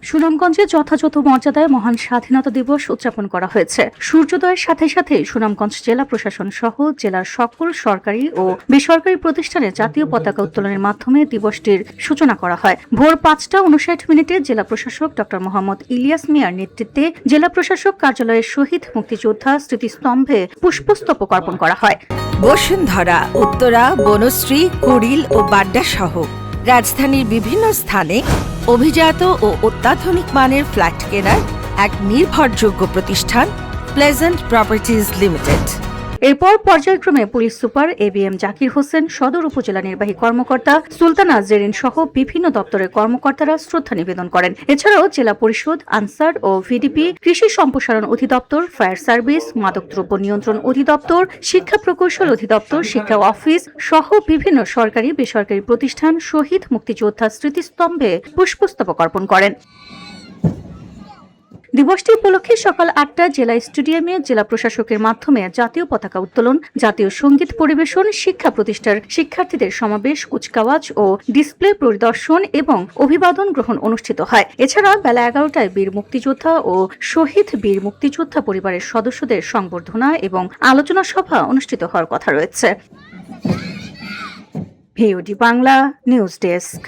সুনামগঞ্জে যথাযথ মর্যাদায় মহান স্বাধীনতা দিবস উদযাপন করা হয়েছে। সূর্যোদয়ের সাথে সাথে সুনামগঞ্জ জেলা প্রশাসন সহ জেলার সকল সরকারি ও বেসরকারি প্রতিষ্ঠানে জাতীয় পতাকা উত্তোলনের মাধ্যমে দিবসটির সূচনা করা হয়। ভোর 5:59 জেলা প্রশাসক ড মোহাম্মদ ইলিয়াস মিয়ার নেতৃত্বে জেলা প্রশাসক কার্যালয়ের শহীদ মুক্তিযোদ্ধা স্মৃতিস্তম্ভে পুষ্পস্তবক অর্পণ করা হয়। বসুন্ধরা, উত্তরা, বনশ্রী, কুড়িল ও বাড্ডা সহ রাজধানীর বিভিন্ন স্থানে অভিজাত ও অত্যাধুনিক মানের ফ্ল্যাট কেনার এক নির্ভরযোগ্য প্রতিষ্ঠান প্লেজেন্ট প্রপার্টিজ লিমিটেড। এরপর পর্যায়ক্রমে police super ABM Zakir Hossain, সদর উপজেলা নির্বাহী কর্মকর্তা সুলতানা জেরিন সহ বিভিন্ন দপ্তরের কর্মকর্তারা শ্রদ্ধা নিবেদন করেন। এছাড়াও জেলা পরিষদ, আনসার ও VDP, কৃষি সম্প্রসারণ অধিদপ্তর, ফায়ার সার্ভিস, মাদকদ্রব্য নিয়ন্ত্রণ অধিদপ্তর, শিক্ষা প্রকৌশল অধিদপ্তর, শিক্ষা অফিস সহ বিভিন্ন সরকারি বেসরকারি প্রতিষ্ঠান শহীদ মুক্তিযোদ্ধা স্মৃতিস্তম্ভে পুষ্পস্তবক অর্পণ করেন। দিবসটি উপলক্ষে সকাল 8টায় জেলা স্টেডিয়ামে জেলা প্রশাসকের মাধ্যমে জাতীয় পতাকা উত্তোলন, জাতীয় সঙ্গীত পরিবেশন, শিক্ষা প্রতিষ্ঠার শিক্ষার্থীদের সমাবেশ, কুচকাওয়াজ ও ডিসপ্লে পরিদর্শন এবং অভিবাদন গ্রহণ অনুষ্ঠিত হয়। এছাড়া বেলা 11টায় বীর মুক্তিযোদ্ধা ও শহীদ বীর মুক্তিযোদ্ধা পরিবারের সদস্যদের সংবর্ধনা এবং আলোচনা সভা অনুষ্ঠিত হওয়ার কথা রয়েছে। VOD Bangla news desk.